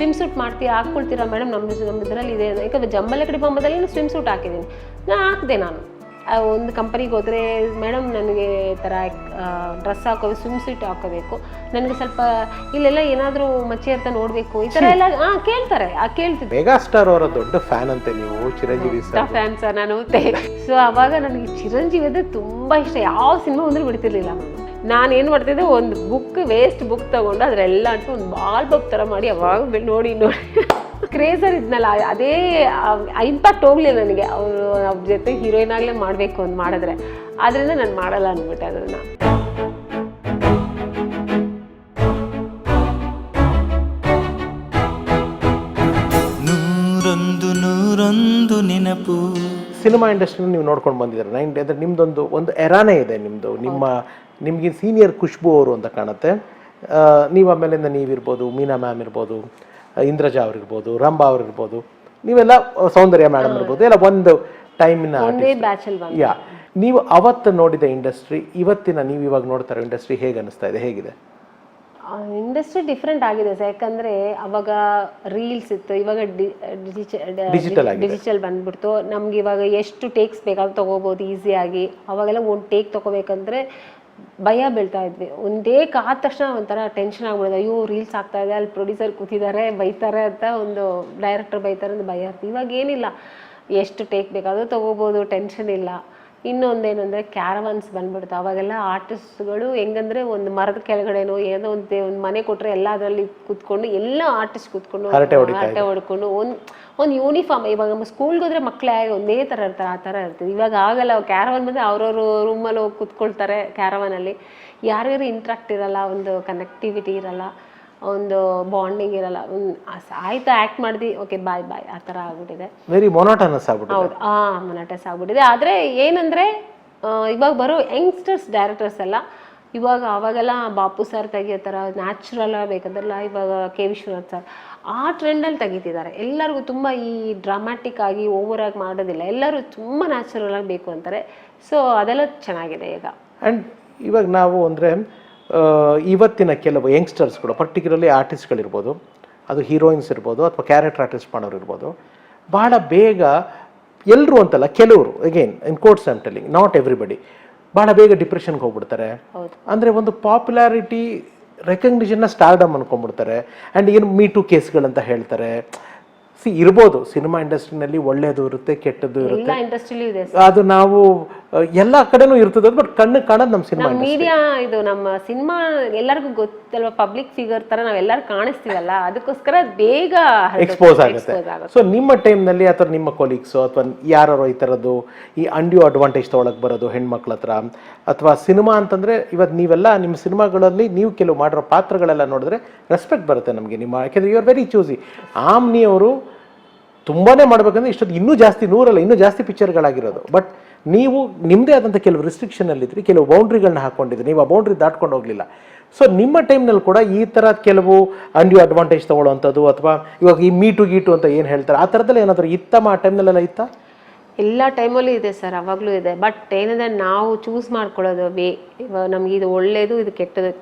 Swim suit ಹಾಕ್ಕೊಳ್ತೀರಾ madam, ನಮ್ಮ ಇದರಲ್ಲಿ ಇದೆ. ಯಾಕಂದರೆ ಜಂಬಲ ಕಡೆ ಬೊಮ್ಮದಲ್ಲಿ ಸ್ವಿಮ್ ಸೂಟ್ ಹಾಕಿದ್ದೀನಿ. ಹಾಕಿದೆ ನಾನು ಒಂದು ಕಂಪನಿಗೆ ಹೋದರೆ, ಮೇಡಮ್ ನನಗೆ ಈ ಥರ ಡ್ರೆಸ್ ಸ್ವಿಮ್ ಸೂಟ್ ಹಾಕೋಬೇಕು, ನನಗೆ ಸ್ವಲ್ಪ ಇಲ್ಲೆಲ್ಲ ಏನಾದರೂ ಮಚ್ಚೆ ಅಂತ ನೋಡಬೇಕು, ಈ ಥರ ಎಲ್ಲ ಕೇಳ್ತಾರೆ. ಕೇಳ್ತಿದ್ದೆ. ಮೆಗಾ ಸ್ಟಾರ್ ಅವರ ದೊಡ್ಡ ಫ್ಯಾನ್ ಅಂತೆ ನೀವು, ಚಿರಂಜೀವಿ ಫ್ಯಾನ್ ಸರ್ ನಾನು. ಸೊ ಅವಾಗ ನನಗೆ ಚಿರಂಜೀವಿ ಅಂದರೆ ತುಂಬ ಇಷ್ಟ. ಯಾವ ಸಿನಿಮಾ ಅಂದ್ರೆ ಬಿಡ್ತಿರ್ಲಿಲ್ಲ. ನಾನು ಏನು ಮಾಡ್ತಿದ್ದೆ, ಒಂದು ವೇಸ್ಟ್ ಬುಕ್ ತೊಗೊಂಡು ಅದರೆಲ್ಲ ಅಂಟು ಒಂದು ಬಾಲ್ ಬಬ್ ಥರ ಮಾಡಿ ಅವಾಗ ನೋಡಿ ಕ್ರೇಜರ್ ಇದ್ನಲ್ಲ, ಅದೇ ಇಂಪ್ಯಾಕ್ಟ್ ಹೋಗಲಿಲ್ಲ ನನಗೆ. ಅವರು ಅವ್ರ ಜೊತೆ ಹೀರೋಯಿನ್ ಆಗಲೇ ಮಾಡಬೇಕು ಅಂತ ಮಾಡಿದ್ರೆ, ಆದ್ದರಿಂದ ನಾನು ಮಾಡಲ್ಲ ಅಂದ್ಬಿಟ್ಟೆ ಅದನ್ನು. ನೂರೊಂದು ನೆನಪು. ಸಿನಿಮಾ ಇಂಡಸ್ಟ್ರಿ ನೀವು ನೋಡ್ಕೊಂಡು ಬಂದಿದ್ದಾರೆ. ಅಂದರೆ ನಿಮ್ದೊಂದು ಎರಾನೇ ಇದೆ ನಿಮ್ಮದು. ನಿಮಗೆ ಸೀನಿಯರ್ ಖುಷ್ಬು ಅವರು ಅಂತ ಕಾಣುತ್ತೆ. ನೀವು ಆಮೇಲಿಂದ ನೀವಿರ್ಬೋದು, ಮೀನಾ ಮ್ಯಾಮ್ ಇರ್ಬೋದು, ಇಂದ್ರಜಾ ಅವ್ರಿರ್ಬೋದು, ರಂಭಾ ಅವ್ರಿರ್ಬೋದು, ನೀವೆಲ್ಲ ಸೌಂದರ್ಯ ಮೇಡಮ್ ಇರ್ಬೋದು, ಎಲ್ಲ ಒಂದು ಟೈಮಿನ ಯಾ. ನೀವು ಅವತ್ತು ನೋಡಿದ ಇಂಡಸ್ಟ್ರಿ, ಇವತ್ತಿನ ನೀವು ಇವಾಗ ನೋಡ್ತಾರೆ ಇಂಡಸ್ಟ್ರಿ ಹೇಗೆ ಅನಿಸ್ತಾ ಇದೆ, ಹೇಗಿದೆ? ಇಂಡಸ್ಟ್ರಿ ಡಿಫ್ರೆಂಟ್ ಆಗಿದೆ ಸರ್. ಯಾಕಂದರೆ ಅವಾಗ ರೀಲ್ಸ್ ಇತ್ತು, ಇವಾಗ ಡಿಜಿಟಲ್ ಬಂದ್ಬಿಡ್ತು. ನಮ್ಗೆ ಇವಾಗ ಎಷ್ಟು ಟೇಕ್ಸ್ ಬೇಕಾದ್ರೂ ತೊಗೋಬೋದು ಈಸಿಯಾಗಿ. ಅವಾಗೆಲ್ಲ ಒಂದು ಟೇಕ್ ತೊಗೋಬೇಕಂದ್ರೆ ಭಯ ಬೀಳ್ತಾ ಇದ್ವಿ. ಒಂದು ಟೇಕ್ ಆದ ತಕ್ಷಣ ಒಂಥರ ಟೆನ್ಷನ್ ಆಗ್ಬಿಡೋದು, ಅಯ್ಯೋ ರೀಲ್ಸ್ ಆಗ್ತಾ ಇದೆ, ಅಲ್ಲಿ ಪ್ರೊಡ್ಯೂಸರ್ ಕೂತಿದ್ದಾರೆ ಬೈತಾರೆ ಅಂತ, ಒಂದು ಡೈರೆಕ್ಟರ್ ಬೈತಾರೆ ಅಂತ ಭಯ ಇರ್ತೀವಿ. ಇವಾಗ ಏನಿಲ್ಲ, ಎಷ್ಟು ಟೇಕ್ ಬೇಕಾದರೂ ತೊಗೋಬೋದು, ಟೆನ್ಷನ್ ಇಲ್ಲ. ಇನ್ನೊಂದೇನೆಂದರೆ ಕ್ಯಾರವನ್ಸ್ ಬಂದ್ಬಿಡ್ತು. ಅವಾಗೆಲ್ಲ ಆರ್ಟಿಸ್ಟ್ಗಳು ಹೆಂಗಂದ್ರೆ ಒಂದು ಮರದ ಕೆಳಗಡೆನೋ ಏನೋ ಒಂದು ಮನೆ ಕೊಟ್ಟರೆ ಎಲ್ಲ ಅದರಲ್ಲಿ ಕೂತ್ಕೊಂಡು ಎಲ್ಲ ಆರ್ಟಿಸ್ಟ್ ಕೂತ್ಕೊಂಡು ಹರಟೆ ಹೊಡ್ಕೊಂಡು ಒಂದು ಯೂನಿಫಾರ್ಮ್. ಇವಾಗ ನಮ್ಮ ಸ್ಕೂಲ್ಗೆ ಹೋದ್ರೆ ಮಕ್ಕಳೇ ಒಂದೇ ಥರ ಇರ್ತಾರೆ, ಆ ಥರ ಇರ್ತದೆ. ಇವಾಗ ಆಗಲ್ಲ. ಕ್ಯಾರವನ್ ಬಂದರೆ ಅವ್ರವ್ರ ರೂಮಲ್ಲಿ ಹೋಗಿ ಕೂತ್ಕೊಳ್ತಾರೆ. ಕ್ಯಾರವನಲ್ಲಿ ಯಾರ್ಯಾರು ಇಂಟ್ರಾಕ್ಟ್ ಇರಲ್ಲ, ಒಂದು ಕನೆಕ್ಟಿವಿಟಿ ಇರಲ್ಲ, ಒಂದು ಬಾಂಡಿಂಗ್ ಇರಲ್ಲ. ಆಯ್ತು ಆ್ಯಕ್ಟ್ ಮಾಡಿದ್ವಿ, ಓಕೆ ಬಾಯ್ ಬಾಯ್, ಆ ಥರ ಆಗ್ಬಿಟ್ಟಿದೆ. ವೆರಿ ಮೊನೋಟನಸ್ ಆಗ್ಬಿಟ್ಟಿದೆ. ಹೌದು, ಮೊನೋಟಸ್ ಆಗ್ಬಿಟ್ಟಿದೆ. ಆದರೆ ಏನಂದರೆ ಇವಾಗ ಬರೋ ಯಂಗ್ಸ್ಟರ್ಸ್ ಡೈರೆಕ್ಟರ್ಸ್ ಎಲ್ಲ ಅವಾಗೆಲ್ಲ ಬಾಪು ಸರ್ ತೆಗಿಯೋ ಥರ ನ್ಯಾಚುರಲ್ ಬೇಕಂದ್ರಲ್ಲ, ಇವಾಗ ಕೆ ವಿಶ್ವನಾಥ್ ಸರ್ ಆ ಟ್ರೆಂಡಲ್ಲಿ ತೆಗಿತಿದ್ದಾರೆ. ಎಲ್ಲರಿಗೂ ತುಂಬ ಈ ಡ್ರಾಮ್ಯಾಟಿಕ್ ಆಗಿ ಓವರ್ ಆಗಿ ಮಾಡೋದಿಲ್ಲ, ಎಲ್ಲರೂ ತುಂಬ ನ್ಯಾಚುರಲ್ ಆಗಿ ಬೇಕು ಅಂತಾರೆ. ಸೊ ಅದೆಲ್ಲ ಚೆನ್ನಾಗಿದೆ ಈಗ. ಆ್ಯಂಡ್ ಇವಾಗ ನಾವು ಅಂದರೆ ಇವತ್ತಿನ ಕೆಲವು ಯಂಗ್ಸ್ಟರ್ಸ್ಗಳು, ಪರ್ಟಿಕ್ಯುಲರ್ಲಿ ಆರ್ಟಿಸ್ಟ್ಗಳಿರ್ಬೋದು, ಅದು ಹೀರೋಯಿನ್ಸ್ ಇರ್ಬೋದು ಅಥವಾ ಕ್ಯಾರೆಕ್ಟರ್ ಆರ್ಟಿಸ್ಟ್ ಮಾಡೋರು ಇರ್ಬೋದು, ಭಾಳ ಬೇಗ ಎಲ್ಲರೂ ಅಂತಲ್ಲ, ಕೆಲವರು, again in quotes I am telling, not everybody, ಭಾಳ ಬೇಗ ಡಿಪ್ರೆಷನ್ಗೆ ಹೋಗ್ಬಿಡ್ತಾರೆ. ಅಂದರೆ ಒಂದು ಪಾಪ್ಯುಲಾರಿಟಿ ರೆಕಗ್ನಿಷನ್ನ ಸ್ಟಾರ್ಡಮ್ ಅನ್ಕೊಂಡ್ಬಿಡ್ತಾರೆ. ಆ್ಯಂಡ್ ಏನು ಮೀಟು ಕೇಸ್ಗಳಂತ ಹೇಳ್ತಾರೆ. ಇರ್ಬೋದು ಸಿನಿಮಾ ಇಂಡಸ್ಟ್ರಿನಲ್ಲಿ ಒಳ್ಳೇದು ಇರುತ್ತೆ, ಕೆಟ್ಟದ್ದು ಇರುತ್ತೆ, ಅದು ನಾವು ಎಲ್ಲ ಕಡೆನೂ ಇರ್ತದೆ. ಬಟ್ ಕಣ್ಣು ಕಾಣೋದು ನಮ್ಮ ಸಿನಿಮಾ ಮೀಡಿಯಾ. ಇದು ನಮ್ಮ ಸಿನಿಮಾ ಎಲ್ಲರಿಗೂ ಗೊತ್ತಲ್ವ, ಪಬ್ಲಿಕ್ ಫಿಗರ್ ತರ ನಾವೆಲ್ಲರೂ ಕಾಣಿಸ್ತೀವಲ್ಲ, ಅದಕ್ಕೋಸ್ಕರ ಬೇಗ ಎಕ್ಸ್ಪೋಸ್ ಆಗುತ್ತೆ. ಸೊ ನಿಮ್ಮ ಟೈಮ್ನಲ್ಲಿ ಅಥವಾ ನಿಮ್ಮ ಕೊಲೀಗ್ಸು ಅಥವಾ ಯಾರು ಈ ಥರದ್ದು ಈ ಅಂಡ್ಯೂ ಅಡ್ವಾಂಟೇಜ್ ತೊಗೊಳಕ್ಕೆ ಬರೋದು ಹೆಣ್ಮಕ್ಳ ಹತ್ರ, ಅಥವಾ ಸಿನಿಮಾ ಅಂತಂದರೆ ಇವತ್ತು ನೀವೆಲ್ಲ ನಿಮ್ಮ ಸಿನಿಮಾಗಳಲ್ಲಿ ನೀವು ಕೆಲವು ಮಾಡಿರೋ ಪಾತ್ರಗಳೆಲ್ಲ ನೋಡಿದ್ರೆ ರೆಸ್ಪೆಕ್ಟ್ ಬರುತ್ತೆ ನಮಗೆ ನಿಮ್ಮ. ಯಾಕೆಂದರೆ ಯು ಆರ್ ವೆರಿ ಚೂಸಿ. ಆಮ್ನಿ ಅವರು ತುಂಬಾ ಮಾಡಬೇಕಂದ್ರೆ ಇಷ್ಟೊತ್ತು ಇನ್ನೂ ಜಾಸ್ತಿ, ಇನ್ನೂ ಜಾಸ್ತಿ ಪಿಕ್ಚರ್ಗಳಾಗಿರೋದು. ಬಟ್ ನೀವು ನಿಮ್ಮದೇ ಆದಂಥ ಕೆಲವು ರಿಸ್ಟ್ರಿಕ್ಷನಲ್ಲಿದ್ರಿ, ಕೆಲವು ಬೌಂಡ್ರಿಗಳನ್ನ ಹಾಕ್ಕೊಂಡಿದ್ರಿ, ನೀವು ಆ ಬೌಂಡ್ರಿ ದಾಟ್ಕೊಂಡು ಹೋಗಲಿಲ್ಲ. ಸೊ ನಿಮ್ಮ ಟೈಮ್ನಲ್ಲಿ ಕೂಡ ಈ ಥರ ಕೆಲವು ಅಂಡ್ಯೂ ಅಡ್ವಾಂಟೇಜ್ ತೊಗೊಳ್ಳೋವಂಥದ್ದು, ಅಥವಾ ಇವಾಗ ಈ ಮೀಟು ಗೀಟು ಅಂತ ಏನು ಹೇಳ್ತಾರೆ, ಆ ಥರದ್ದೆಲ್ಲ ಏನಾದರೂ ಇತ್ತಮ್ಮ ಆ ಟೈಮ್ನಲ್ಲೆಲ್ಲ ಇತ್ತಾ? ಎಲ್ಲ ಟೈಮಲ್ಲೂ ಇದೆ ಸರ್, ಅವಾಗಲೂ ಇದೆ. ಬಟ್ ಏನಂದರೆ ನಾವು ಚೂಸ್ ಮಾಡ್ಕೊಳ್ಳೋದು ಇವಾಗ ನಮ್ಗೆ ಇದು ಒಳ್ಳೇದು, ಇದು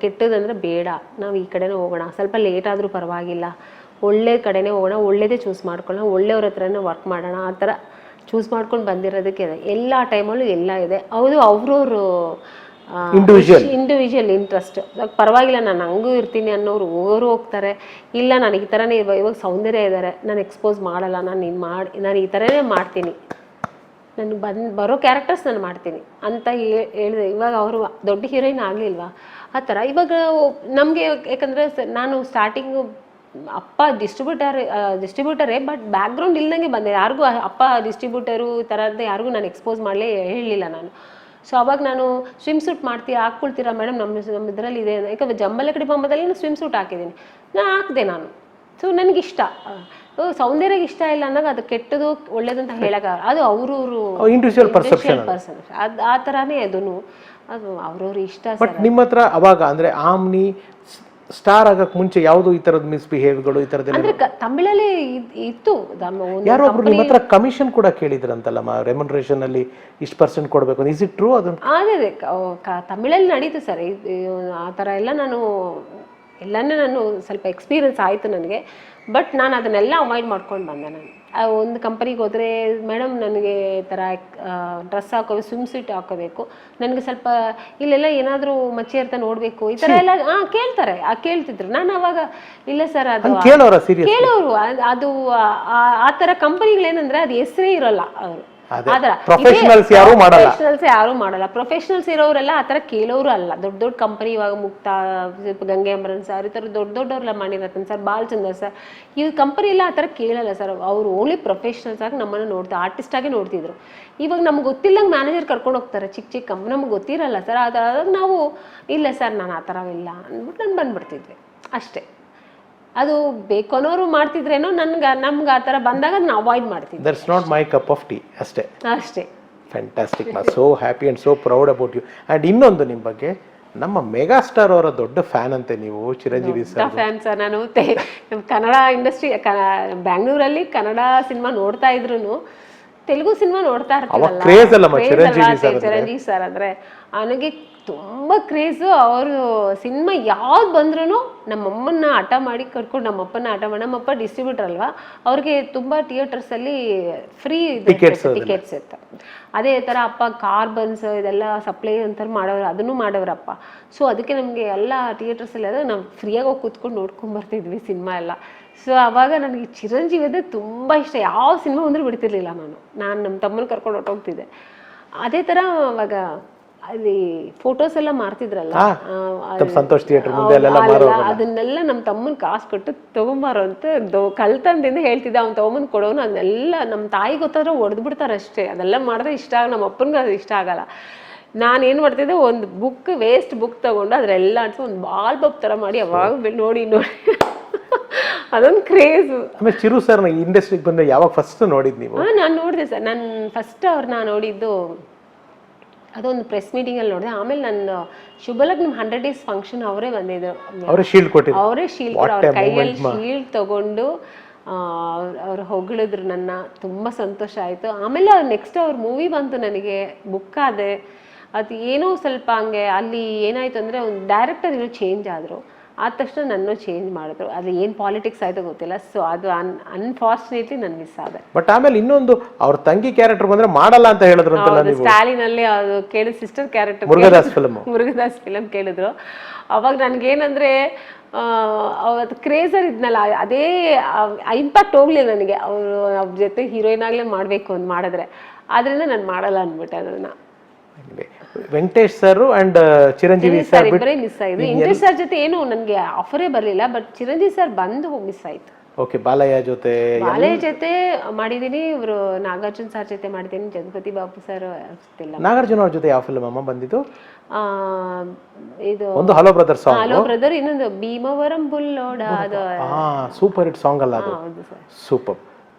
ಕೆಟ್ಟದಂದರೆ ಬೇಡ, ನಾವು ಈ ಕಡೆನೇ ಹೋಗೋಣ, ಸ್ವಲ್ಪ ಲೇಟ್ ಆದರೂ ಪರವಾಗಿಲ್ಲ, ಒಳ್ಳೆ ಕಡೆನೇ ಹೋಗೋಣ, ಒಳ್ಳೇದೇ ಚೂಸ್ ಮಾಡ್ಕೊಳ್ಳೋಣ, ಒಳ್ಳೆಯವ್ರ ಹತ್ರನೇ ವರ್ಕ್ ಮಾಡೋಣ, ಆ ಥರ ಚೂಸ್ ಮಾಡ್ಕೊಂಡು ಬಂದಿರೋದಕ್ಕೆ ಇದೆ. ಎಲ್ಲ ಟೈಮಲ್ಲೂ ಎಲ್ಲ ಇದೆ. ಹೌದು, ಅವ್ರವ್ರು ಇಂಡಿವಿಜುವಲ್ ಇಂಟ್ರೆಸ್ಟ್, ಪರವಾಗಿಲ್ಲ ನಾನು ಹಂಗೂ ಇರ್ತೀನಿ ಅನ್ನೋರು ಹೋಗ್ತಾರೆ. ಇಲ್ಲ ನನಗೆ ಈ ಥರನೇ ಇವಾಗ ಸೌಂದರ್ಯ ಇದ್ದಾರೆ, ನಾನು ಎಕ್ಸ್ಪೋಸ್ ಮಾಡಲ್ಲ, ನಾನು ಈ ಥರನೇ ಮಾಡ್ತೀನಿ, ನನಗೆ ಬರೋ ಕ್ಯಾರೆಕ್ಟರ್ಸ್ ನಾನು ಮಾಡ್ತೀನಿ ಅಂತ ಹೇಳಿದೆ. ಇವಾಗ ಅವರು ದೊಡ್ಡ ಹೀರೋಯಿನ್ ಆಗಲಿಲ್ವಾ ಆ ಥರ. ಇವಾಗ ನಮಗೆ ಯಾಕಂದರೆ ನಾನು ಸ್ಟಾರ್ಟಿಂಗು ಅಪ್ಪ ಡಿಸ್ಟ್ರಿಬ್ಯೂಟರೇ, ಬಟ್ ಬ್ಯಾಕ್ಗ್ರೌಂಡ್ ಇಲ್ದಂಗೆ ಬಂದೆ. ಯಾರಿಗೂ ಅಪ್ಪ ಡಿಸ್ಟ್ರಿಬ್ಯೂಟರು ಈ ಥರ ಅಂತ ಯಾರಿಗೂ ನಾನು ಎಕ್ಸ್ಪೋಸ್ ಹೇಳಲಿಲ್ಲ ನಾನು. ಸೊ ಅವಾಗ ನಾನು ಸ್ವಿಮ್ ಸೂಟ್ ಹಾಕ್ಕೊಳ್ತೀರಾ ಮೇಡಮ್, ನಮ್ಮ ಇದರಲ್ಲಿ ಇದೆ. ಯಾಕಂದರೆ ಜಂಬಲ ಕಡೆ ಬೊಮ್ಮದಲ್ಲಿ ನಾನು ಸ್ವಿಮ್ ಸೂಟ್ ಹಾಕಿದ್ದೀನಿ, ಹಾಕಿದೆ ನಾನು. ಸೊ ನನಗಿಷ್ಟ, ಸೌಂದರ್ಯಗೆ ಇಷ್ಟ ಇಲ್ಲ ಅಂದಾಗ ಅದು ಕೆಟ್ಟದು ಒಳ್ಳೇದಂತ ಹೇಳೋಕ್ಕಾಗಲ್ಲ, ಅದು ಅವ್ರವ್ರು ಇಂಡಿವಿಜುವಲ್ ಪರ್ಸೆಪ್ಷನ್. ಅದು ಆ ಥರನೇ ಅದನ್ನು, ಅದು ಅವ್ರವ್ರ ಇಷ್ಟ. ಬಟ್ ನಿಮ್ಮ ಹತ್ರ ಅವಾಗ ಅಂದರೆ ಆಮ್ನಿ ಸ್ಟಾರ್ ಆಗಕ್ಕೆ ಮುಂಚೆ ಯಾವುದು ಈ ಥರದ ಮಿಸ್ಬಿಹೇವ್ಗಳು ಈ ಥರದ್ದು ಅಂದರೆ ತಮಿಳಲ್ಲಿ ಇತ್ತು. ಯಾರೋ ಒಬ್ರು ನಿಮ್ಮ ಹತ್ರ ಕಮಿಷನ್ ಕೂಡ ಕೇಳಿದ್ರಂತಲ್ಲಮ್ಮ, ರೆಮ್ಯುನರೇಷನ್ ಅಲ್ಲಿ ಇಷ್ಟು % ಕೊಡಬೇಕು, ಇಸ್ ಇಟ್ ಟ್ರೂ? ಅದು ಅದೇ ತಮಿಳಲ್ಲಿ ನಡೀತು ಸರ್ ಆ ಥರ ಎಲ್ಲ. ನಾನು ಎಲ್ಲನೂ ನಾನು ಸ್ವಲ್ಪ ಎಕ್ಸ್ಪೀರಿಯನ್ಸ್ ಆಯಿತು ನನಗೆ. ಬಟ್ ನಾನು ಅದನ್ನೆಲ್ಲ ಅವಾಯ್ಡ್ ಮಾಡ್ಕೊಂಡು ಬಂದೆ. ನಾನು ಒಂದು ಕಂಪನಿಗೆ ಹೋದರೆ ಮೇಡಮ್ ನನಗೆ ಈ ಥರ ಡ್ರೆಸ್ ಹಾಕೋಬೇಕು, ಸ್ವಿಮ್ ಸೂಟ್ ಹಾಕೋಬೇಕು, ನನಗೆ ಸ್ವಲ್ಪ ಇಲ್ಲೆಲ್ಲ ಏನಾದರೂ ಮಚ್ಚೆ ಇರ್ತಾ ನೋಡಬೇಕು, ಈ ಥರ ಎಲ್ಲ ಕೇಳ್ತಾರೆ. ಕೇಳ್ತಿದ್ರು. ನಾನು ಅವಾಗ ಇಲ್ಲ ಸರ್, ಅದು ಕೇಳೋರು ಅದು ಆ ಥರ ಕಂಪನಿಗಳೇನಂದ್ರೆ ಅದು ಹೆಸರೇ ಇರೋಲ್ಲ. ಅವರು ಪ್ರೊಫೆಷನಲ್ಸ್ ಯಾರು ಮಾಡಲ್ಲ. ಪ್ರೊಫೆಷನಲ್ಸ್ ಇರೋರೆಲ್ಲ ಆತರ ಕೇಳೋರು ಅಲ್ಲ. ದೊಡ್ಡ ದೊಡ್ಡ ಕಂಪನಿ ಇವಾಗ ಮುಕ್ತಾ, ಗಂಗೆ ಅಮರನ್ ಸರ್, ಈ ತರ ದೊಡ್ಡವ್ರೆಲ್ಲ ಮಾಡಿರತ್ತನ್ ಸರ್, ಬಾಲಚಂದ್ರ ಸರ್, ಈ ಕಂಪನಿ ಎಲ್ಲ ಆತರ ಕೇಳಲ್ಲ ಸರ್. ಅವ್ರು ಓನ್ಲಿ ಪ್ರೊಫೆಷನಲ್ಸ್ ಆಗಿ ನಮ್ಮನ್ನ ನೋಡ್ತಾರೆ, ಆರ್ಟಿಸ್ಟ್ ಆಗಿ ನೋಡ್ತಿದ್ರು. ಇವಾಗ ನಮ್ಗೆ ಗೊತ್ತಿಲ್ಲಂಗೆ ಮ್ಯಾನೇಜರ್ ಕರ್ಕೊಂಡು ಹೋಗ್ತಾರೆ ಚಿಕ್ಕ ಕಂಪನಿ, ನಮ್ಗೆ ಗೊತ್ತಿರಲ್ಲ ಸರ್. ಅದಾಗ ನಾವು ಇಲ್ಲ ಸರ್ ನಾನು ಆ ಥರ ಇಲ್ಲ ಅಂದ್ಬಿಟ್ಟು ನಾನು ಬಂದ್ಬಿಡ್ತಿದ್ವಿ ಅಷ್ಟೇ. ಅದು ಬೇಕನ್ನೋರು ಮಾಡ್ತಿದ್ರೇನೋ, ನಮ್ಗೆ ಆ ಥರ ಬಂದಾಗ ಅದನ್ನ ಅವಾಯ್ಡ್ ಮಾಡ್ತಿದ್ವಿ. That's not my cup of tea ಅಷ್ಟೇ. Fantastic. So happy and so proud about you. And ಇನ್ನೊಂದು ನಿಮ್ಮ ಬಗ್ಗೆ, ನಮ್ಮ ಮೆಗಾ ಸ್ಟಾರ್ ಅವರ ದೊಡ್ಡ ಫ್ಯಾನ್ ಅಂತೆ ನೀವು, ಚಿರಂಜೀವಿ ಸರ್ ಫ್ಯಾನ್ ಸರ್. ನಾನು ಕನ್ನಡ ಇಂಡಸ್ಟ್ರಿ, ಬ್ಯಾಂಗ್ಳೂರಲ್ಲಿ ಕನ್ನಡ ಸಿನಿಮಾ ನೋಡ್ತಾ ಇದ್ರು ತೆಲುಗು ಸಿನಿಮಾ ನೋಡ್ತಾ ಇರ್ತೀವಲ್ಲ, ಚಿರಂಜೀವಿ ಸರ್ ಅಂದ್ರೆ ನನಗೆ ತುಂಬ ಕ್ರೇಜು. ಅವರು ಸಿನಿಮಾ ಯಾವ್ದು ಬಂದ್ರೂ ನಮ್ಮಮ್ಮನ್ನ ಹಠ ಮಾಡಿ ಕರ್ಕೊಂಡು, ನಮ್ಮಪ್ಪನ ಹಠ ಮಾಡಿ, ನಮ್ಮಪ್ಪ ಡಿಸ್ಟ್ರಿಬ್ಯೂಟರ್ ಅಲ್ವಾ, ಅವ್ರಿಗೆ ತುಂಬ ಥಿಯೇಟರ್ಸಲ್ಲಿ ಫ್ರೀ ಟಿಕೆಟ್ಸ್ ಇರ್ತವೆ. ಅದೇ ಥರ ಅಪ್ಪ ಕಾರ್ಬನ್ಸ್ ಇದೆಲ್ಲ ಸಪ್ಲೈ ಅಂತಾರೆ ಮಾಡೋರು, ಅದನ್ನು ಮಾಡೋರಪ್ಪ. ಸೊ ಅದಕ್ಕೆ ನಮಗೆ ಎಲ್ಲ ಥಿಯೇಟರ್ಸಲ್ಲಿ ಅದೇ ನಾವು ಫ್ರೀಯಾಗಿ ಹೋಗಿ ಕೂತ್ಕೊಂಡು ನೋಡ್ಕೊಂಬರ್ತಿದ್ವಿ ಸಿನಿಮಾ ಎಲ್ಲ. ಸೊ ಆವಾಗ ನನಗೆ ಚಿರಂಜೀವಿ ಅಂದರೆ ತುಂಬ ಇಷ್ಟ. ಯಾವ ಸಿನಿಮಾ ಬಂದರೂ ಬಿಡ್ತಿರ್ಲಿಲ್ಲ. ನಾನು ನಮ್ಮ ತಮ್ಮನ ಕರ್ಕೊಂಡು ಹೊರಟೋಗ್ತಿದ್ದೆ. ಅದೇ ಥರ ಅವಾಗ ಅಲ್ಲಿ ಫೋಟೋಸ್ ಎಲ್ಲ ಮಾರ್ತಿದ್ರಲ್ಲ, ಸಂತೋಷ್ ಥಿಯೇಟರ್ ಮುಂದೆ ಅದನ್ನೆಲ್ಲ ನಮ್ಮ ತಮ್ಮನ ಕಾಸು ಕೊಟ್ಟು ತಗೊಂಬಾರೋ ಅಂತ ಕಳ್ತಂದಿಂದ ಹೇಳ್ತಿದ್ದೆ. ಅವ್ನು ತಗೊಂಬಂದು ಕೊಡೋನು. ಅದನ್ನೆಲ್ಲ ನಮ್ಮ ತಾಯಿ ಗೊತ್ತಾದ್ರೆ ಹೊಡೆದು ಬಿಡ್ತಾರೆ ಅಷ್ಟೇ. ಅದೆಲ್ಲ ಮಾಡಿದ್ರೆ ಇಷ್ಟ ನಮ್ಮ ಅಪ್ಪನಿಗೆ ಅದು ಇಷ್ಟ ಆಗಲ್ಲ. ನಾನೇನು ಮಾಡ್ತಿದ್ದೆ, ಒಂದು ಬುಕ್, ವೇಸ್ಟ್ ಬುಕ್ ತಗೊಂಡು ಅದರೆಲ್ಲ ಅನ್ಸಿ ಒಂದು ಬಾಲ್ ಬಬ್ ಥರ ಮಾಡಿ ಅವಾಗ ನೋಡಿ ಅದೊಂದು ಕ್ರೇಜು. ಆಮೇಲೆ ಚಿರು ಸರ್ ಇಂಡಸ್ಟ್ರಿಗೆ ಬಂದ ಯಾವಾಗ ಫಸ್ಟ್ ನೋಡಿದ್ದು ನೀವು? ನಾನು ನೋಡಿದೆ ಸರ್. ನಾನು ಫಸ್ಟ್ ಅವ್ರನ್ನ ನೋಡಿದ್ದು ಅದೊಂದು ಪ್ರೆಸ್ ಮೀಟಿಂಗಲ್ಲಿ ನೋಡಿದೆ. ಆಮೇಲೆ ನನ್ನ ಶುಭಲಗ್ನ 100 days ಫಂಕ್ಷನ್ ಅವರೇ ಬಂದಿದ್ರು. ಅವರೇ ಶೀಲ್ಡ್ ಅವ್ರ ಕೈಯಲ್ಲಿ ಶೀಲ್ಡ್ ತಗೊಂಡು ಅವ್ರು ಹೊಗಳಿದ್ರು ನನ್ನ. ತುಂಬ ಸಂತೋಷ ಆಯಿತು. ಆಮೇಲೆ ನೆಕ್ಸ್ಟ್ ಅವ್ರ ಮೂವಿ ಬಂತು, ನನಗೆ ಬುಕ್ ಆದೆ. ಅದು ಏನೋ ಸ್ವಲ್ಪ ಹಂಗೆ ಅಲ್ಲಿ ಏನಾಯಿತು ಅಂದರೆ, ಒಂದು ಡೈರೆಕ್ಟರ್ ಏನೋ ಚೇಂಜ್ ಆದರು. ಆದ ತಕ್ಷಣ ನನ್ನ ಚೇಂಜ್ ಮಾಡಿದ್ರು. ಅದು ಏನು ಪಾಲಿಟಿಕ್ಸ್ ಆಯಿತು ಗೊತ್ತಿಲ್ಲ. ಸೊ ಅದು ಅನ್ಫಾರ್ಚುನೇಟ್ಲಿ ನಾನು ಮಿಸ್ ಆದೆ. ಬಟ್ ಆಮೇಲೆ ಇನ್ನೊಂದು ಅವ್ರ ತಂಗಿ ಕ್ಯಾರೆಕ್ಟರ್ ಬಂದ್ರೆ ಮಾಡಲ್ಲ ಅಂತ ಹೇಳಿದ್ರು. ಸ್ಟಾಲಿನ್ ಅಲ್ಲಿ ಅದು ಕೇಳಿ ಸಿಸ್ಟರ್ ಕ್ಯಾರೆಕ್ಟರ್ ಮುರುಗದಾಸ್ ಫಿಲಮ್ ಕೇಳಿದ್ರು. ಅವಾಗ ನನಗೇನಂದ್ರೆ ಅವತ್ತು ಕ್ರೇಜರ್ ಇದ್ನಲ್ಲ, ಅದೇ ಇಂಪ್ಯಾಕ್ಟ್ ಹೋಗ್ಲಿಲ್ಲ ನನಗೆ. ಅವ್ರ ಜೊತೆ ಹೀರೋಯಿನ್ ಆಗಲೇ ಮಾಡಬೇಕು ಅಂತ ಮಾಡಿದ್ರೆ, ಆದ್ರಿಂದ ನಾನು ಮಾಡಲ್ಲ ಅಂದ್ಬಿಟ್ಟೆ ಅದನ್ನ. Venkatesh sir and Chiranjeevi sir ಇಬ್ಬರೇ ಮಿಸ್ ಆಯ್ತು. ವೆಂಕಟೇಶ್ ಸರ್ ಜೊತೆ ಏನು ನನಗೆ ಆಫರೇ ಬರಲಿಲ್ಲ. ಬಟ್ ಚಿರಂಜೀವಿ ಸರ್ ಬಂದು ಮಿಸ್ ಆಯ್ತು. ಓಕೆ. ಬಾಲಯ್ಯ ಜೊತೆ ಮಾಡಿದೀನಿ. ಇವರು ನಾಗಾರ್ಜುನ್ ಸರ್ ಜೊತೆ ಮಾಡಿದ್ದೀನಿ. ಜಗಪತಿ ಬಾಬು ಸರ್ ಗೊತ್ತಿಲ್ಲ. ನಾಗಾರ್ಜುನ್ ಅವ್ರ ಜೊತೆ ಯಾವ ಫಿಲ್ಮ್ ಅಮ್ಮ ಬಂದಿದ್ದು? ಇದು ಒಂದು hello brother song. Hello brother, ಇನ್ನೊಂದು ಭೀಮವರಂ ಬುಲ್ಲೋಡ, ಅದು ಸೂಪರ್ ಹಿಟ್ ಸಾಂಗ್ ಅಲ್ಲ ಅದು? ಸೂಪರ್.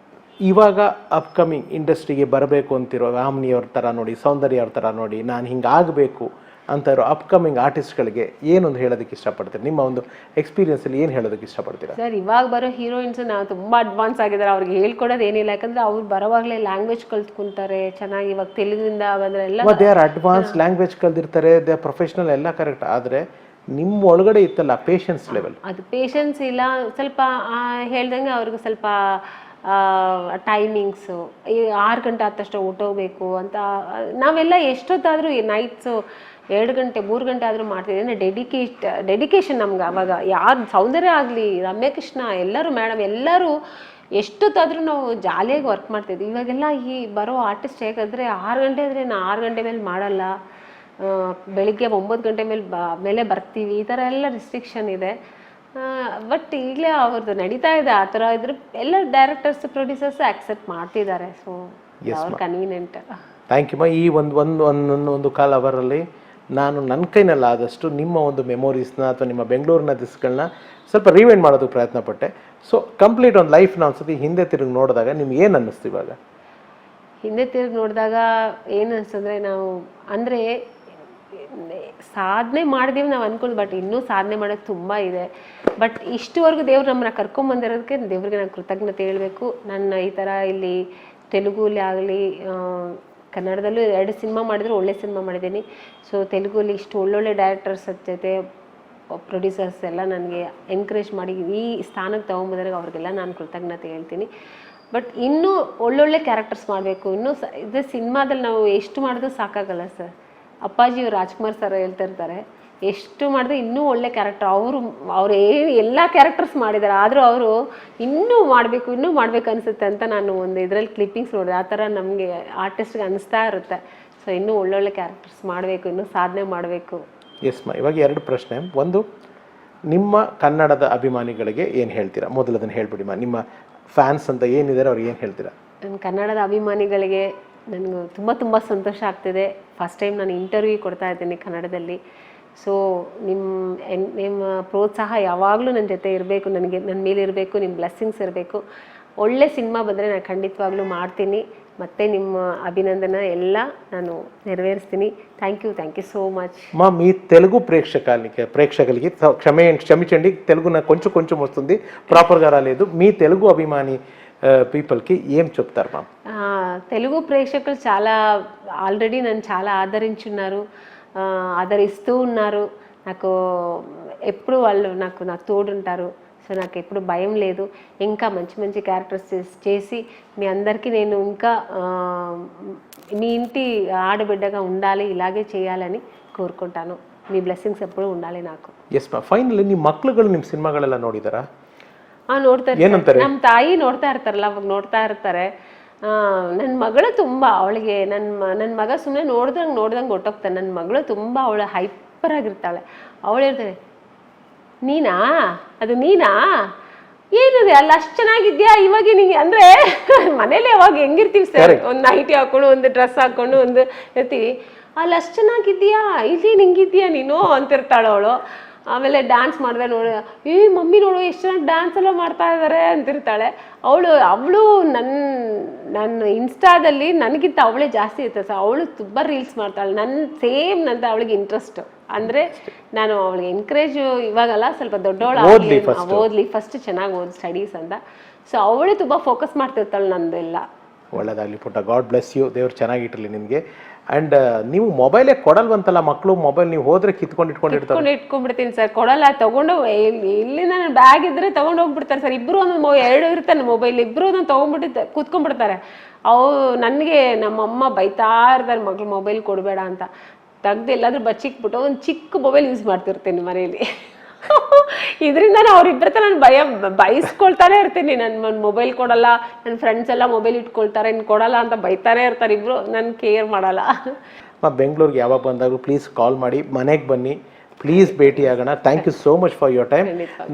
ಇವಾಗ ಅಪ್ಕಮಿಂಗ್ ಇಂಡಸ್ಟ್ರಿಗೆ ಬರಬೇಕು ಅಂತಿರೋ ವಾಮಿನಿಯವ್ರ ಥರ ನೋಡಿ, ಸೌಂದರ್ಯ ಅವ್ರ ಥರ ನೋಡಿ, ನಾನು ಹಿಂಗಾಗಬೇಕು ಅಂತ ಇರೋ ಅಪ್ಕಮಿಂಗ್ ಆರ್ಟಿಸ್ಟ್ಗಳಿಗೆ ಏನೊಂದು ಹೇಳೋದಕ್ಕೆ ಇಷ್ಟಪಡ್ತೀರಿ? ನಿಮ್ಮ ಒಂದು ಎಕ್ಸ್ಪೀರಿಯನ್ಸಲ್ಲಿ ಏನು ಹೇಳೋದಕ್ಕೆ ಇಷ್ಟಪಡ್ತೀರಾ? ಸರ್, ಇವಾಗ ಬರೋ ಹೀರೋಯಿನ್ಸ್ ನಾವು ತುಂಬ ಅಡ್ವಾನ್ಸ್ ಆಗಿದ್ದಾರೆ. ಅವ್ರಿಗೆ ಹೇಳ್ಕೊಡೋದು ಏನಿಲ್ಲ. ಯಾಕಂದರೆ ಅವ್ರು ಬರೋವಾಗಲೇ ಲ್ಯಾಂಗ್ವೇಜ್ ಕಲ್ತ್ಕೊಂತಾರೆ ಚೆನ್ನಾಗಿ. ಇವಾಗ ತೆಲುಗಿಂದ ಬಂದರೆ ಎಲ್ಲ ದೇ ಆರ್ ಅಡ್ವಾನ್ಸ್ ಲ್ಯಾಂಗ್ವೇಜ್ ಕಲ್ತಿರ್ತಾರೆ, ದೇ ಆರ್ ಪ್ರೊಫೆಷ್ನಲ್, ಎಲ್ಲ ಕರೆಕ್ಟ್. ಆದರೆ ನಿಮ್ಮ ಒಳಗಡೆ ಇತ್ತಲ್ಲ ಪೇಷನ್ಸ್ ಲೆವೆಲ್, ಅದು ಪೇಷನ್ಸ್ ಇಲ್ಲ. ಸ್ವಲ್ಪ ಹೇಳ್ದಂಗೆ ಅವ್ರಿಗೆ ಸ್ವಲ್ಪ ಟೈಮಿಂಗ್ಸು 6 ಗಂಟೆ ಆದ ತಕ್ಷಣ ಹೊಟ್ಟೋಗ್ಬೇಕು ಅಂತ. ನಾವೆಲ್ಲ ಎಷ್ಟೊತ್ತಾದರೂ ನೈಟ್ಸು 2 ಗಂಟೆ 3 ಗಂಟೆ ಆದರೂ ಮಾಡ್ತಿದ್ದೆ. ಡೆಡಿಕೇಶನ್ ನಮ್ಗೆ. ಅವಾಗ ಯಾರು ಸೌಂದರ್ಯ ಆಗಲಿ, ರಮ್ಯಕೃಷ್ಣ, ಎಲ್ಲರೂ ಮೇಡಮ್ ಎಲ್ಲರೂ ಎಷ್ಟೊತ್ತಾದರೂ ನಾವು ಜಾಲಿಯಾಗಿ ವರ್ಕ್ ಮಾಡ್ತಿದ್ವಿ. ಇವಾಗೆಲ್ಲ ಈ ಬರೋ ಆರ್ಟಿಸ್ಟ್ ಹೇಗಂದರೆ 6 ಗಂಟೆ ಅಂದರೆ ನಾನು 6 ಗಂಟೆ ಮೇಲೆ ಮಾಡಲ್ಲ, ಬೆಳಿಗ್ಗೆ 9 ಗಂಟೆ ಮೇಲೆ ಬರ್ತೀವಿ, ಈ ಥರ ಎಲ್ಲ ರಿಸ್ಟ್ರಿಕ್ಷನ್ ಇದೆ. ಬಟ್ ಈಗಲೇ ಅವ್ರದ್ದು ನಡೀತಾ ಇದೆ. ಆ ಥರ ಇದ್ರೆ ಎಲ್ಲ ಡೈರೆಕ್ಟರ್ಸ್, ಪ್ರೊಡ್ಯೂಸರ್ಸ್ ಆಕ್ಸೆಪ್ಟ್ ಮಾಡ್ತಿದ್ದಾರೆ. ಸೊ ಅವ್ರ ಕನ್ವೀನಿಯಂಟ್. Thank you. ಈ ಒಂದು ಕಾಲ್ ಅವರಲ್ಲಿ ನಾನು ನನ್ನ ಕೈನಲ್ಲಾದಷ್ಟು ನಿಮ್ಮ ಒಂದು ಮೆಮೊರೀಸ್ನ ಅಥವಾ ನಿಮ್ಮ ಬೆಂಗಳೂರಿನ ದಿಸ್ಗಳನ್ನ ಸ್ವಲ್ಪ ರಿವೈಂಡ್ ಮಾಡೋದಕ್ಕೆ ಪ್ರಯತ್ನ ಪಟ್ಟೆ. ಸೊ ಕಂಪ್ಲೀಟ್ ಒಂದು ಲೈಫ್ನ ಒಂದ್ಸತಿ ಹಿಂದೆ ತಿರುಗಿ ನೋಡಿದಾಗ ನಿಮ್ಗೆ ಏನು ಅನ್ನಿಸ್ತು? ಇವಾಗ ಹಿಂದೆ ತಿರುಗಿ ನೋಡಿದಾಗ ಏನು ಅನಿಸ್ತಂದರೆ, ನಾವು ಅಂದರೆ ಸಾಧನೆ ಮಾಡಿದೀವಿ ನಾವು ಅಂದ್ಕೊಂಡು, ಬಟ್ ಇನ್ನೂ ಸಾಧನೆ ಮಾಡೋಕ್ಕೆ ತುಂಬ ಇದೆ. ಬಟ್ ಇಷ್ಟುವರೆಗೂ ದೇವ್ರು ನಮ್ಮನ್ನ ಕರ್ಕೊಂಬಂದಿರೋದಕ್ಕೆ ದೇವ್ರಿಗೆ ನಾನು ಕೃತಜ್ಞತೆ ಹೇಳಬೇಕು. ನನ್ನ ಈ ಥರ ಇಲ್ಲಿ ತೆಲುಗುಲಿ ಆಗಲಿ, ಕನ್ನಡದಲ್ಲೂ 2 ಸಿನಿಮಾ ಮಾಡಿದ್ರು, ಒಳ್ಳೆ ಸಿನಿಮಾ ಮಾಡಿದ್ದೀನಿ. ಸೊ ತೆಲುಗುಲಿ ಇಷ್ಟು ಒಳ್ಳೊಳ್ಳೆ ಡೈರೆಕ್ಟರ್ಸ್ ಜೊತೆ ಪ್ರೊಡ್ಯೂಸರ್ಸ್ ಎಲ್ಲ ನನಗೆ ಎನ್ಕರೇಜ್ ಮಾಡಿ ಈ ಸ್ಥಾನಕ್ಕೆ ತೊಗೊಂಬಂದ್ರೆ ಅವ್ರಿಗೆಲ್ಲ ನಾನು ಕೃತಜ್ಞತೆ ಹೇಳ್ತೀನಿ. ಬಟ್ ಇನ್ನೂ ಒಳ್ಳೊಳ್ಳೆ ಕ್ಯಾರೆಕ್ಟರ್ಸ್ ಮಾಡಬೇಕು. ಇನ್ನೂ ಇದು ಸಿನಿಮಾದಲ್ಲಿ ನಾವು ಎಷ್ಟು ಮಾಡಿದ್ರೂ ಸಾಕಾಗಲ್ಲ ಸರ್. ಅಪ್ಪಾಜಿ ರಾಜ್ಕುಮಾರ್ ಸರ್ ಹೇಳ್ತಿರ್ತಾರೆ, ಎಷ್ಟು ಮಾಡಿದ್ರೆ ಇನ್ನೂ ಒಳ್ಳೆ ಕ್ಯಾರೆಕ್ಟರ್. ಅವರು ಎಲ್ಲ ಕ್ಯಾರೆಕ್ಟರ್ಸ್ ಮಾಡಿದ್ದಾರೆ, ಆದರೂ ಅವರು ಇನ್ನೂ ಮಾಡಬೇಕು ಅನಿಸುತ್ತೆ ಅಂತ ನಾನು ಒಂದು ಇದರಲ್ಲಿ ಕ್ಲಿಪ್ಪಿಂಗ್ಸ್ ನೋಡಿದೆ. ಆ ಥರ ನಮಗೆ ಆರ್ಟಿಸ್ಟ್ಗೆ ಅನಿಸ್ತಾ ಇರುತ್ತೆ. ಸೊ ಇನ್ನೂ ಒಳ್ಳೊಳ್ಳೆ ಕ್ಯಾರೆಕ್ಟರ್ಸ್ ಮಾಡಬೇಕು, ಇನ್ನೂ ಸಾಧನೆ ಮಾಡಬೇಕು. ಎಸ್ ಮಾ, ಇವಾಗ 2 ಪ್ರಶ್ನೆ. ಒಂದು, ನಿಮ್ಮ ಕನ್ನಡದ ಅಭಿಮಾನಿಗಳಿಗೆ ಏನು ಹೇಳ್ತೀರಾ? ಮೊದಲು ಅದನ್ನು ಹೇಳ್ಬಿಡಿ ಮಾ. ನಿಮ್ಮ ಫ್ಯಾನ್ಸ್ ಅಂತ ಏನಿದ್ದಾರೆ ಅವ್ರಿಗೆ ಏನು ಹೇಳ್ತೀರಾ? ನನ್ನ ಕನ್ನಡದ ಅಭಿಮಾನಿಗಳಿಗೆ ನನಗೂ ತುಂಬ ಸಂತೋಷ ಆಗ್ತಿದೆ. ಫಸ್ಟ್ ಟೈಮ್ ನಾನು ಇಂಟರ್ವ್ಯೂ ಕೊಡ್ತಾ ಇದ್ದೀನಿ ಕನ್ನಡದಲ್ಲಿ. ಸೊ ನಿಮ್ಮ ಪ್ರೋತ್ಸಾಹ ಯಾವಾಗಲೂ ನನ್ನ ಜೊತೆ ಇರಬೇಕು, ನನ್ನ ಮೇಲೆ ಇರಬೇಕು, ನಿಮ್ಮ ಬ್ಲೆಸ್ಸಿಂಗ್ಸ್ ಇರಬೇಕು. ಒಳ್ಳೆ ಸಿನಿಮಾ ಬಂದರೆ ನಾನು ಖಂಡಿತವಾಗ್ಲೂ ಮಾಡ್ತೀನಿ. ಮತ್ತು ನಿಮ್ಮ అభినందన ಎಲ್ಲ ನಾನು నెరవేరుస్ತೀನಿ. Thank you so much. మా మీ తెలుగు ప్రేక్షకులకి క్షమించండి, తెలుగు నాకు కొంచెం వస్తుంది, ప్రాపర్గా రాలేదు. మీ తెలుగు అభిమాని పీపుల్కి ఏం చెప్తారు మా? తెలుగు ప్రేక్షకులు ఆల్రెడీ నన్ను చాలా ఆదరించున్నారు, ఆదరిస్తూ ఉన్నారు. నాకు ఎప్పుడు వాళ్ళు నాకు తోడుంటారు. సో నాకు ఎప్పుడు భయం లేదు. ఇంకా మంచి క్యారెక్టర్స్ చేసి మీ అందరికీ నేను ఇంకా మీ ఇంటి ఆడబిడ్డగా ఉండాలి, ఇలాగే చేయాలని కోరుకుంటాను. మీ బ్లెస్సింగ్స్ ఎప్పుడు ఉండాలి నాకు. ಎಸ್ ಮಾ, ಫೈನಲಿ ನಿಮ್ಮ ಮಕ್ಕಳುಗಳು ನಿಮ್ಮ ಸಿನಿಮಾಗಳೆಲ್ಲ ನೋಡಿದಾರಾ? ನೋಡ್ತಾರೆ. ನಮ್ಮ ತಾಯಿ ನೋಡ್ತಾ ಇರ್ತಾರಲ್ಲ, ಅವಾಗ ನೋಡ್ತಾ ಇರ್ತಾರೆ. ನನ್ನ ಮಗಳು ತುಂಬ, ಅವಳಿಗೆ ನನ್ನ ಮಗ ಸುಮ್ಮನೆ ನೋಡ್ದಂಗೆ ಹೊಟ್ಟೋಗ್ತಾನೆ. ನನ್ನ ಮಗಳು ತುಂಬ ಅವಳು ಹೈಪರ್ ಆಗಿರ್ತಾಳೆ. ಅವಳು ಹೇಳ್ತಾಳೆ, ನೀನಾ ಏನಿದೆ ಅಲ್ಲ, ಅಷ್ಟು ಚೆನ್ನಾಗಿದ್ಯಾ ಇವಾಗ ನಿಂಗೆ ಅಂದರೆ ಮನೇಲಿ ಅವಾಗ ಹೆಂಗಿರ್ತೀವಿ ಸರ್, ಒಂದು ನೈಟಿ ಹಾಕೊಂಡು ಒಂದು ಡ್ರೆಸ್ ಹಾಕೊಂಡು ಒಂದು ಇರ್ತೀವಿ, ಅಲ್ಲಿ ಅಷ್ಟು ಚೆನ್ನಾಗಿದ್ಯಾ, ಇಲ್ಲಿ ನಿಂಗಿದ್ಯಾ ನೀನು ಅಂತಿರ್ತಾಳೆ ಅವಳು. ಆಮೇಲೆ ಡ್ಯಾನ್ಸ್ ಮಾಡಿದ್ರೆ ನೋಡಿ, ಮಮ್ಮಿ ನೋಡು ಎಷ್ಟು ಚೆನ್ನಾಗಿ ಡ್ಯಾನ್ಸ್ ಎಲ್ಲ ಮಾಡ್ತಾ ಇದ್ದಾರೆ ಅಂತಿರ್ತಾಳೆ ಅವಳು. ನನ್ನ ಇನ್ಸ್ಟಾದಲ್ಲಿ ನನಗಿಂತ ಅವಳೇ ಜಾಸ್ತಿ ಇರ್ತದೆ ಸರ್. ಅವಳು ತುಂಬ ರೀಲ್ಸ್ ಮಾಡ್ತಾಳೆ, ನಂತ ಅವಳಿಗೆ ಇಂಟ್ರೆಸ್ಟ್. ಅಂದರೆ ನಾನು ಅವಳಿಗೆ ಎನ್ಕರೇಜ್ ಇವಾಗಲ್ಲ, ಸ್ವಲ್ಪ ದೊಡ್ಡವಳು ಓದ್ಲಿ ಫಸ್ಟ್, ಚೆನ್ನಾಗಿ ಓದಿ ಸ್ಟಡೀಸ್ ಅಂತ. ಸೊ ಅವಳೇ ತುಂಬ ಫೋಕಸ್ ಮಾಡ್ತಿರ್ತಾಳೆ ನಂದೆಲ್ಲ. ಒಳ್ಳೆದಾಗಲಿ ಪುಟ್ಟ, ಗಾಡ್ ಬ್ಲೆಸ್ ಯು, ದೇವ್ರು ಚೆನ್ನಾಗಿಟ್ಟಿರಲಿ ನಿಮಗೆ. ಆ್ಯಂಡ್ ನೀವು ಮೊಬೈಲೇ ಕೊಡಲ್ವಂತಲ್ಲ ಮಕ್ಕಳು? ಮೊಬೈಲ್ ನೀವು ಹೋದ್ರೆ ಇಟ್ಕೊಂಡ್ಬಿಡ್ತೀನಿ ಸರ್, ಕೊಡಲ್ಲ. ತಗೊಂಡು ಇಲ್ಲಿ ನನ್ನ ಬ್ಯಾಗ್ ಇದ್ರೆ ತಗೊಂಡು ಹೋಗ್ಬಿಡ್ತಾರೆ ಸರ್. ಇಬ್ರು ಒಂದೊಂದು 2 ಇರ್ತಾನೆ ಮೊಬೈಲ್, ಇಬ್ರು ಒಂದೊಂದು ತೊಗೊಂಡ್ಬಿಟ್ಟು ಕೂತ್ಕೊಂಡ್ಬಿಡ್ತಾರೆ. ನನಗೆ ನಮ್ಮಮ್ಮ ಬೈತಾ ಇರ್ತಾರೆ, ಮಗಳು ಮೊಬೈಲ್ ಕೊಡಬೇಡ ಅಂತ. ತೆಗ್ದು ಎಲ್ಲಾದ್ರೂ ಬಚ್ಚಿಕ್ಬಿಟ್ಟು ಒಂದು ಚಿಕ್ಕ ಮೊಬೈಲ್ ಯೂಸ್ ಮಾಡ್ತಿರ್ತೀನಿ ಮನೇಲಿ. ಇದರಿಂದ ಅವ್ರಿಬ್ಬರ ಹತ್ರ ನಾನು ಬೈಸ್ಕೊಳ್ತಾನೆ ಇರ್ತೀನಿ. ನನ್ನ ಮೊಬೈಲ್ ಕೊಡಲ್ಲ, ನನ್ನ ಫ್ರೆಂಡ್ಸ್ ಎಲ್ಲ ಮೊಬೈಲ್ ಇಟ್ಕೊಳ್ತಾರೆ, ಇನ್ನು ಕೊಡಲ್ಲ ಅಂತ ಬೈತಾನೆ ಇರ್ತಾರೆ ಇಬ್ರು. ನಾನು ಕೇರ್ ಮಾಡಲ್ಲ. ಬೆಂಗಳೂರಿಗೆ ಯಾವಾಗ ಬಂದಾಗೂ ಪ್ಲೀಸ್ ಕಾಲ್ ಮಾಡಿ, ಮನೆಗೆ ಬನ್ನಿ, ಪ್ಲೀಸ್ ಭೇಟಿ ಆಗೋಣ. Thank you so much for your time.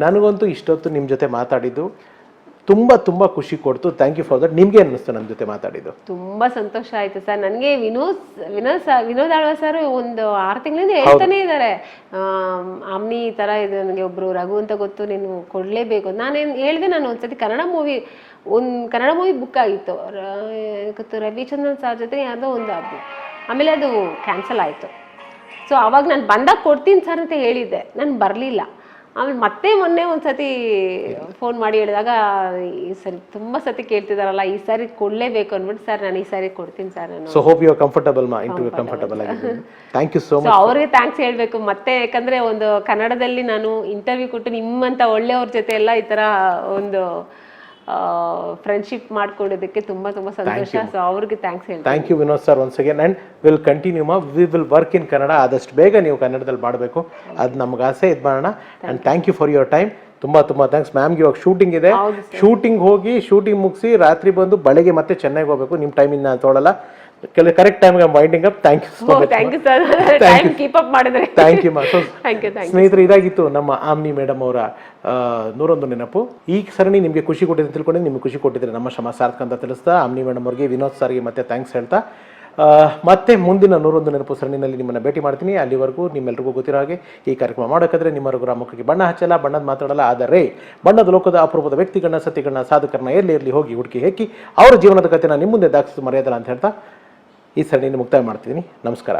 ನನಗಂತೂ ಇಷ್ಟೊತ್ತು ನಿಮ್ಮ ಜೊತೆ ಮಾತಾಡಿದ್ದು ತುಂಬ ಖುಷಿ ಕೊಡ್ತು. Thank you for that. ನಿಮ್ಗೆ ಅನ್ನಿಸ್ತು ನಮ್ಮ ಜೊತೆ ಮಾತಾಡಿದ್ದು? ತುಂಬ ಸಂತೋಷ ಆಯ್ತು ಸರ್. ನನಗೆ ವಿನೋದ್ ಆಳ್ವ ಸರ್ ಒಂದು 6 ತಿಂಗಳಿಂದ ಹೇಳ್ತಾನೆ ಇದ್ದಾರೆ, ಅಮ್ನಿ ಈ ಥರ ಇದು, ನನಗೆ ಒಬ್ರು ರಘು ಅಂತ ಗೊತ್ತು, ನೀನು ಕೊಡಲೇಬೇಕು. ನಾನೇನು ಹೇಳಿದೆ, ನಾನು ಒಂದ್ಸತಿ ಕನ್ನಡ ಮೂವಿ ಬುಕ್ ಆಗಿತ್ತು ಗೊತ್ತು, ರವಿಚಂದ್ರನ್ ಸರ್ ಜೊತೆ ಯಾವುದೋ ಒಂದು ಅದು, ಆಮೇಲೆ ಅದು ಕ್ಯಾನ್ಸಲ್ ಆಯಿತು. ಸೊ ಅವಾಗ ನಾನು ಬಂದಾಗ ಕೊಡ್ತೀನಿ ಸರ್ ಅಂತ ಹೇಳಿದ್ದೆ, ನಾನು ಬರಲಿಲ್ಲ. ಆಮೇಲೆ ಮತ್ತೆ ಮೊನ್ನೆ ಒಂದ್ಸತಿ ಫೋನ್ ಮಾಡಿ ಹೇಳಿದಾಗ, ಈ ಸರಿ ತುಂಬ ಸತಿ ಕೇಳ್ತಿದಾರಲ್ಲ, ಈ ಸಾರಿ ಕೊಡಲೇಬೇಕು ಅಂದ್ಬಿಟ್ಟು, ಸರ್ ನಾನು ಈ ಸಾರಿ ಕೊಡ್ತೀನಿ ಸರ್. ನಾನು so hope you are comfortable ಮಾ, ಇಂಟರ್ವ್ಯೂ ಕಂಫರ್ಟಬಲ್ ಆಗಿದೆ. Thank you so much. ಅವ್ರಿಗೆ ಥ್ಯಾಂಕ್ಸ್ ಹೇಳಬೇಕು ಮತ್ತೆ, ಯಾಕಂದ್ರೆ ಒಂದು ಕನ್ನಡದಲ್ಲಿ ನಾನು ಇಂಟರ್ವ್ಯೂ ಕೊಟ್ಟು ನಿಮ್ಮಂತ ಒಳ್ಳೆಯವ್ರ ಜೊತೆ ಎಲ್ಲ ಈ ಥರ ಒಂದು ಫ್ರೆಂಡ್ಶಿಪ್ ಮಾಡ್ಕೊಂಡಿದ್ದಕ್ಕೆ ತುಂಬ ಸಂತೋಷ. ಸೊ ಅವ್ರಿಗೆ ಥ್ಯಾಂಕ್ಸ್ ಹೇಳ್ತೀನಿ. Thank you Vinod sir once again. And will continue we will work in Kannada. ಆದಷ್ಟು ಬೇಗ ನೀವು ಕನ್ನಡದಲ್ಲಿ ಮಾಡಬೇಕು, ಅದು ನಮ್ಗೆ ಆಸೆ. ಇದು ಮಾಡೋಣ. And thank you for your time. ತುಂಬ ಥ್ಯಾಂಕ್ಸ್. ಮ್ಯಾಮ್ಗೆ ಇವಾಗ ಶೂಟಿಂಗ್ ಇದೆ, ಶೂಟಿಂಗ್ ಮುಗಿಸಿ ರಾತ್ರಿ ಬಂದು ಬೆಳಗ್ಗೆ ಮತ್ತೆ ಚೆನ್ನೈಗೆ ಹೋಗಬೇಕು. ನಿಮ್ಮ ಟೈಮಿಂದ ನಾನು ತೊಗೊಳಲ್ಲ, ಕರೆಕ್ಟ್ ಟೈಮ್ಗೆ winding up. Thank you so much. Thank you sir, time keep up ಮಾಡಿದ್ರೆ. ಥ್ಯಾಂಕ್ ಯು ಮಾ. ಸ್ನೇಹಿತರೆ, ಇದಾಗಿತ್ತು ನಮ್ಮ ಆಮ್ನಿ ಮೇಡಮ್ ಅವರ 101 ನೆನಪು. ಈ ಸರಣಿ ನಿಮಗೆ ಖುಷಿ ಕೊಟ್ಟಿದೆ ತಿಳ್ಕೊಂಡು, ನಿಮಗೆ ಖುಷಿ ಕೊಟ್ಟಿದ್ರೆ ನಮ್ಮ ಶ್ರಮ ಸಾರ್ಥಕ ಅಂತ ತಿಳಿಸ್ತಾ, ಆಮ್ನಿ ಮೇಡಮ್ ಅವ್ರಿಗೆ, ವಿನೋದ್ ಸರ್ಗೆ ಮತ್ತೆ ಥ್ಯಾಂಕ್ಸ್ ಹೇಳ್ತಾ, ಮತ್ತೆ ಮುಂದಿನ 101 ನೆನಪು ಸರಣಿನಲ್ಲಿ ನಿಮ್ಮನ್ನು ಭೇಟಿ ಮಾಡ್ತೀನಿ. ಅಲ್ಲಿವರೆಗೂ ನಿಮ್ಮೆಲ್ಲರಿಗೂ ಗೊತ್ತಿರೋ ಹಾಗೆ, ಈ ಕಾರ್ಯಕ್ರಮ ಮಾಡೋಕ್ಕಾದ್ರೆ ನಿಮ್ಮವರೆಗೂ ಮುಖಕ್ಕೆ ಬಣ್ಣ ಹಚ್ಚಲ್ಲ, ಬಣ್ಣದ ಮಾತಾಡಲ್ಲ, ಆದರೆ ಬಣ್ಣದ ಲೋಕದ ಅಪರೂಪದ ವ್ಯಕ್ತಿಗಳನ್ನ, ಸತ್ಯಗಳನ್ನ, ಸಾಧಕರನ್ನ ಇರಲಿ ಹೋಗಿ ಹುಡುಕಿ ಹಾಕಿ ಅವರ ಜೀವನದ ಕಥೆನ ನಿಮ್ಮ ಮುಂದೆ ದಾಖಲಿಸಿ ಮರೆಯೋದಲ್ಲ ಅಂತ ಹೇಳ್ತಾ ಈ ಸರಣಿಯನ್ನು ಮುಕ್ತಾಯ ಮಾಡ್ತಿದ್ದೀನಿ. ನಮಸ್ಕಾರ.